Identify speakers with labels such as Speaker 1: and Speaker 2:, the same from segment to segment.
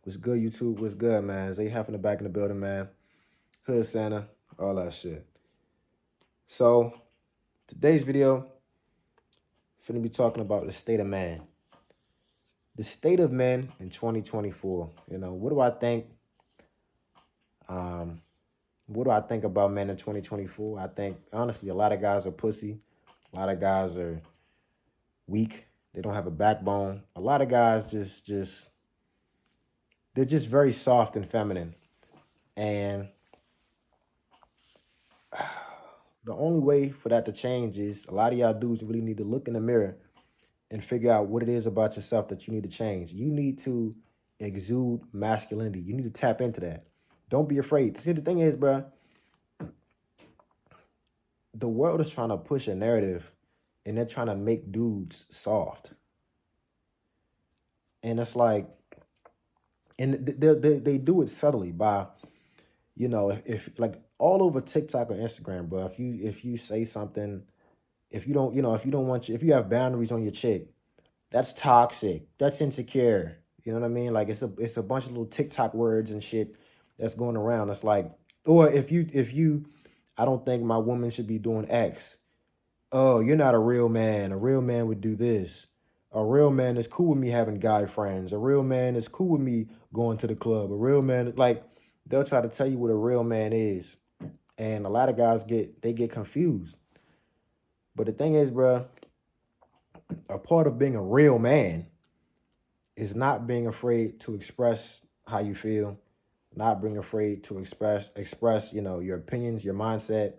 Speaker 1: What's good, YouTube? What's good, man? Zay Huff in the back in the building, man. Hood Santa, all that shit. So, today's video, finna be talking about the state of man. The state of men in 2024. What do I think? Um, what do I think about men in 2024? I think, honestly, a lot of guys are pussy. A lot of guys are weak. They don't have a backbone. A lot of guys they're just very soft and feminine. And the only way for that to change is a lot of y'all dudes really need to look in the mirror and figure out what it is about yourself that you need to change. You need to exude masculinity. You need to tap into that. Don't be afraid. See, the thing is, bro, the world is trying to push a narrative and they're trying to make dudes soft. And it's like, and they do it subtly by, if like all over TikTok or Instagram, bro, if you say something, if you don't, if you have boundaries on your chick, that's toxic. That's insecure. You know what I mean? Like it's a bunch of little TikTok words and shit that's going around. It's like, or if you, I don't think my woman should be doing X. Oh, you're not a real man. A real man would do this. A real man is cool with me having guy friends. A real man is cool with me going to the club. A real man, like, they'll try to tell you what a real man is. And a lot of guys get confused. But the thing is, bro, a part of being a real man is not being afraid to express how you feel, not being afraid to express, your opinions, your mindset,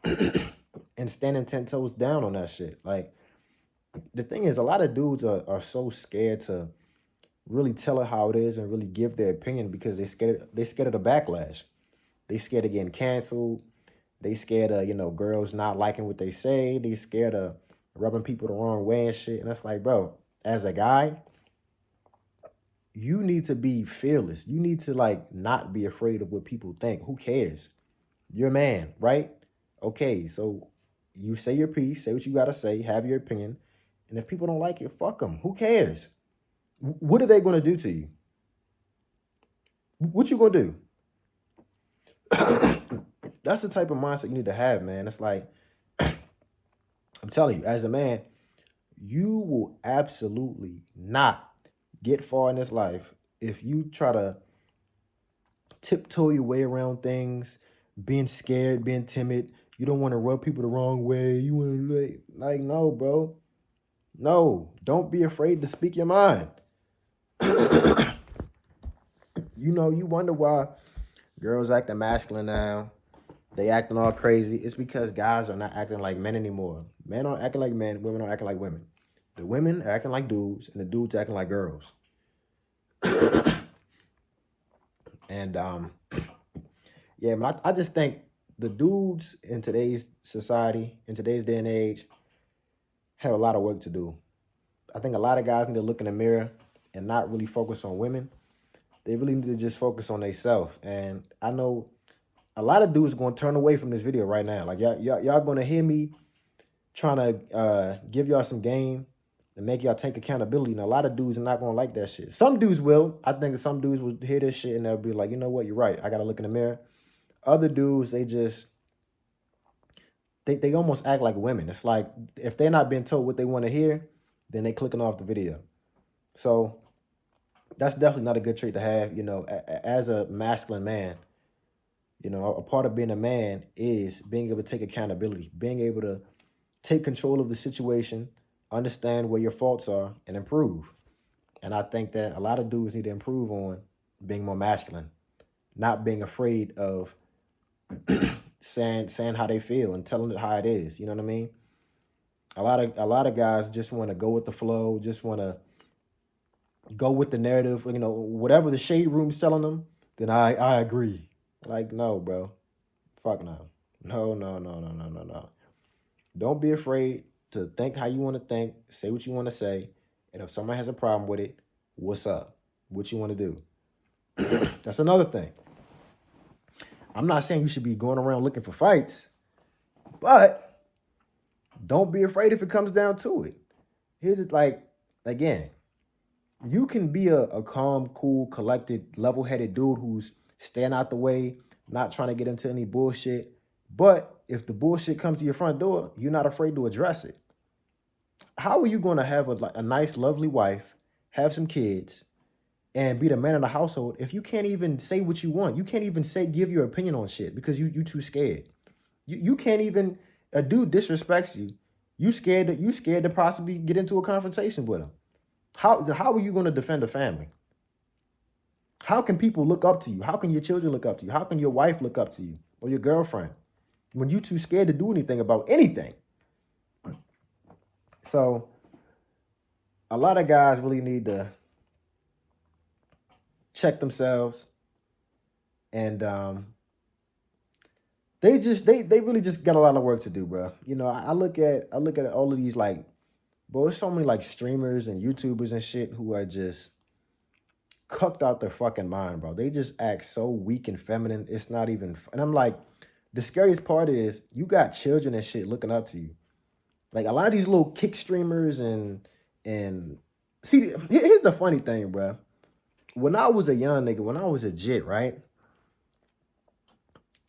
Speaker 1: and standing 10 toes down on that shit. Like, the thing is, a lot of dudes are so scared to really tell it how it is and really give their opinion because they scared of the backlash. They scared of getting canceled. They scared of, girls not liking what they say. They scared of rubbing people the wrong way and shit. And it's like, bro, as a guy, you need to be fearless. You need to, like, not be afraid of what people think. Who cares? You're a man, right? Okay, so you say your piece, say what you gotta say, have your opinion. And if people don't like it, fuck them. Who cares? What are they gonna do to you? What you gonna do? That's the type of mindset you need to have, man. It's like, I'm telling you, as a man, you will absolutely not get far in this life if you try to tiptoe your way around things, being scared, being timid. You don't want to rub people the wrong way. You want to like, no, bro. No, don't be afraid to speak your mind. You wonder why girls acting masculine now. They acting all crazy. It's because guys are not acting like men anymore. Men aren't acting like men. Women aren't acting like women. The women are acting like dudes, and the dudes acting like girls. And yeah, man, I just think the dudes in today's society, in today's day and age, have a lot of work to do. I think a lot of guys need to look in the mirror and not really focus on women. They really need to just focus on themselves. And I know a lot of dudes going to turn away from this video right now. Like, y'all going to hear me trying to give y'all some game and make y'all take accountability. And a lot of dudes are not going to like that shit. Some dudes will. I think some dudes will hear this shit and they'll be like, you know what? You're right. I got to look in the mirror. Other dudes, they almost act like women. It's like if they're not being told what they want to hear, then they clicking off the video. So that's definitely not a good trait to have, as a masculine man. A part of being a man is being able to take accountability, being able to take control of the situation, understand where your faults are, and improve. And I think that a lot of dudes need to improve on being more masculine, not being afraid of saying how they feel and telling it how it is. You know what I mean? A lot of guys just want to go with the flow, just want to go with the narrative. Whatever the shade room's telling them, then I agree. Like, no, bro. Fuck no. No, no, no, no, no, no, no. Don't be afraid to think how you want to think, say what you want to say. And if someone has a problem with it, what's up? What you want to do? That's another thing. I'm not saying you should be going around looking for fights, but don't be afraid if it comes down to it. Here's it, like, again, You can be a calm, cool, collected, level-headed dude who's staying out the way, not trying to get into any bullshit. But if the bullshit comes to your front door, you're not afraid to address it. How are you going to have a nice, lovely wife, have some kids, and be the man of the household if you can't even say what you want? You can't even give your opinion on shit because you too scared. You can't even, a dude disrespects you. You scared to possibly get into a confrontation with him. How are you going to defend a family? How can people look up to you? How can your children look up to you? How can your wife look up to you or your girlfriend when you too scared to do anything about anything? So a lot of guys really need to check themselves, and they really just got a lot of work to do, bro. I look at all of these, like, bro, there's so many like streamers and YouTubers and shit who are just cooked out their fucking mind, bro. They just act so weak and feminine. It's not even, and I'm like, the scariest part is you got children and shit looking up to you. Like a lot of these little kick streamers and see, here's the funny thing, bro. When I was a young nigga, when I was a jit, right?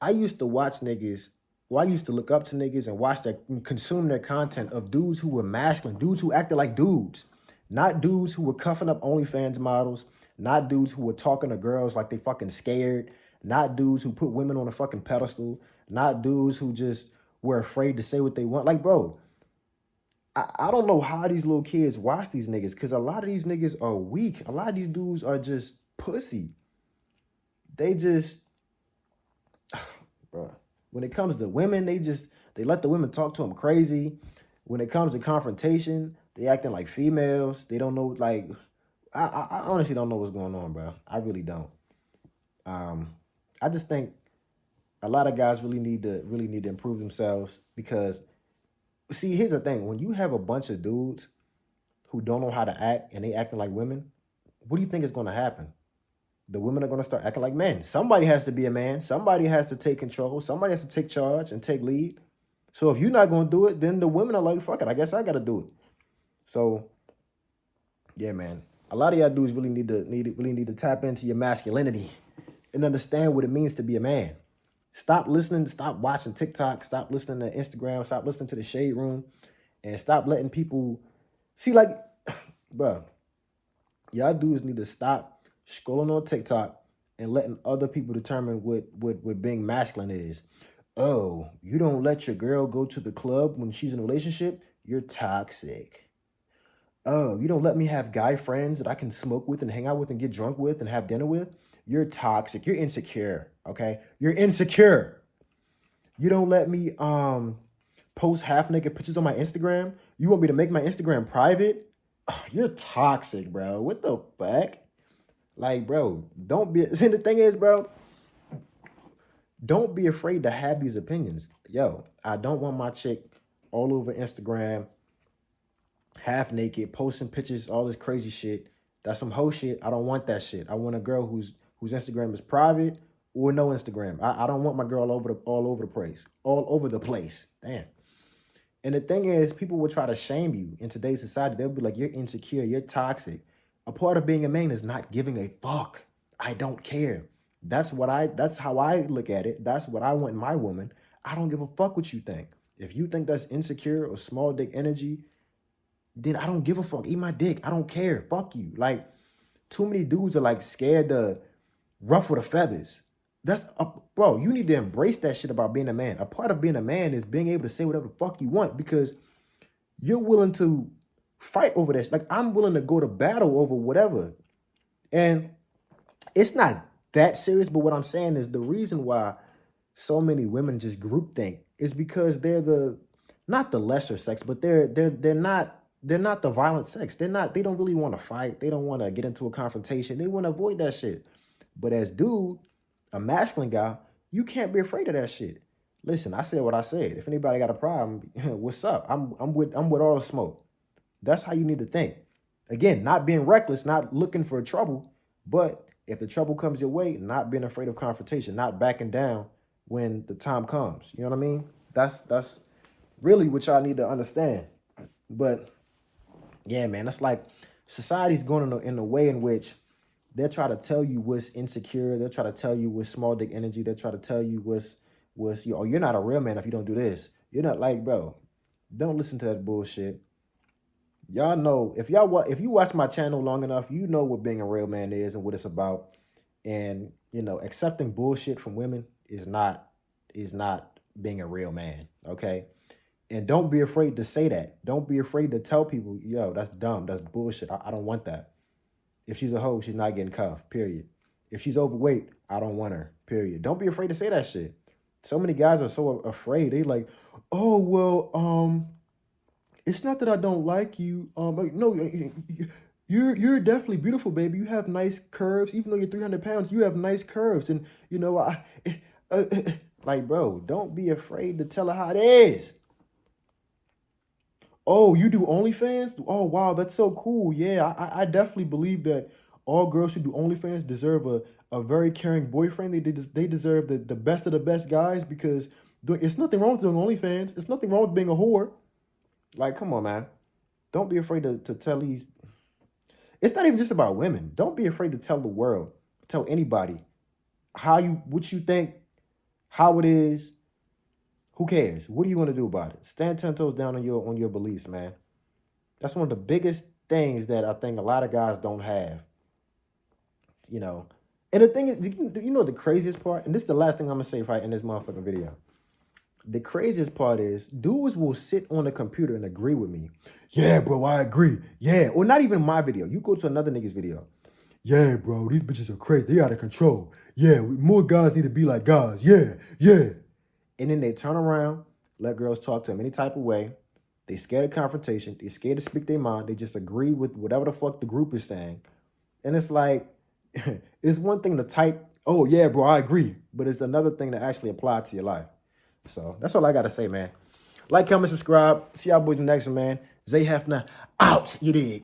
Speaker 1: I used to watch niggas. Well, I used to look up to niggas and watch their consume their content of dudes who were masculine, dudes who acted like dudes, not dudes who were cuffing up OnlyFans models, not dudes who were talking to girls like they fucking scared, not dudes who put women on a fucking pedestal, not dudes who just were afraid to say what they want. Like, bro, I don't know how these little kids watch these niggas because a lot of these niggas are weak. A lot of these dudes are just pussy. They just, bro. When it comes to women, they let the women talk to them crazy. When it comes to confrontation, they acting like females. They don't know, like, I honestly don't know what's going on, bro. I really don't. Um, I just think a lot of guys really need to improve themselves because, see, here's the thing: when you have a bunch of dudes who don't know how to act and they acting like women, what do you think is going to happen? The women are going to start acting like men. Somebody has to be a man. Somebody has to take control. Somebody has to take charge and take lead. So if you're not going to do it, then the women are like, fuck it, I guess I got to do it. So yeah, man, a lot of y'all dudes really need to tap into your masculinity and understand what it means to be a man. Stop listening, stop watching TikTok, stop listening to Instagram, stop listening to the shade room, and stop letting people see, like, bruh, y'all dudes need to stop scrolling on TikTok and letting other people determine what being masculine is. Oh, you don't let your girl go to the club when she's in a relationship? You're toxic. Oh, you don't let me have guy friends that I can smoke with and hang out with and get drunk with and have dinner with? You're toxic. You're insecure. Okay? You're insecure. You don't let me post half naked pictures on my Instagram? You want me to make my Instagram private? Oh, you're toxic, bro. What the fuck? Like, bro, don't be. See, the thing is, bro, don't be afraid to have these opinions. Yo, I don't want my chick all over Instagram, half naked, posting pictures, all this crazy shit. That's some hoe shit. I don't want that shit. I want a girl whose Instagram is private or no Instagram. I don't want my girl all over the place. All over the place. Damn. And the thing is, people will try to shame you in today's society. They'll be like, you're insecure, you're toxic. A part of being a man is not giving a fuck. I don't care. That's how I look at it. That's what I want in my woman. I don't give a fuck what you think. If you think that's insecure or small dick energy, then I don't give a fuck. Eat my dick. I don't care. Fuck you. Like, too many dudes are like scared to ruffle the feathers. Bro, you need to embrace that shit about being a man. A part of being a man is being able to say whatever the fuck you want because you're willing to fight over this. Like, I'm willing to go to battle over whatever. And it's not that serious, but what I'm saying is the reason why so many women just groupthink is because they're not the lesser sex, but they're not the violent sex. They don't really want to fight. They don't want to get into a confrontation. They want to avoid that shit. But as dude, a masculine guy, you can't be afraid of that shit. Listen, I said what I said. If anybody got a problem, what's up? I'm with all the smoke. That's how you need to think. Again, not being reckless, not looking for trouble, but if the trouble comes your way, not being afraid of confrontation, not backing down when the time comes. You know what I mean? That's really what y'all need to understand. But yeah, man, that's like Society's going in a way in which they'll try to tell you what's insecure. They'll try to tell you what's small dick energy. They'll try to tell you what's you. Oh, you're not a real man if you don't do this. You're not like, bro. Don't listen to that bullshit. Y'all know if you watch my channel long enough, you know what being a real man is and what it's about. And accepting bullshit from women is not being a real man. Okay. And don't be afraid to say that. Don't be afraid to tell people, yo, that's dumb. That's bullshit. I don't want that. If she's a hoe, she's not getting cuffed, period. If she's overweight, I don't want her, period. Don't be afraid to say that shit. So many guys are so afraid. They like, oh, well, it's not that I don't like you. No, you're definitely beautiful, baby. You have nice curves. Even though you're 300 pounds, you have nice curves. And, like, bro, don't be afraid to tell her how it is. Oh, you do OnlyFans? Oh, wow, that's so cool. Yeah, I definitely believe that all girls who do OnlyFans deserve a very caring boyfriend. They deserve the best of the best guys because it's nothing wrong with doing OnlyFans. It's nothing wrong with being a whore. Like, come on, man. Don't be afraid to tell these. It's not even just about women. Don't be afraid to tell the world, tell anybody what you think, how it is. Who cares? What do you want to do about it? Stand 10 toes down on your beliefs, man. That's one of the biggest things that I think a lot of guys don't have. And the thing is, the craziest part, and this is the last thing I'm gonna say if I end this motherfucking video. The craziest part is dudes will sit on the computer and agree with me. Yeah, bro, I agree. Yeah, or not even my video. You go to another nigga's video. Yeah, bro, these bitches are crazy. They out of control. Yeah, more guys need to be like guys. Yeah, yeah. And then they turn around, let girls talk to them any type of way. They scared of confrontation. They scared to speak their mind. They just agree with whatever the fuck the group is saying. And it's like, it's one thing to type, oh, yeah, bro, I agree. But it's another thing to actually apply to your life. So that's all I got to say, man. Like, comment, subscribe. See y'all boys in the next one, man. Zay Hefner out. You dig?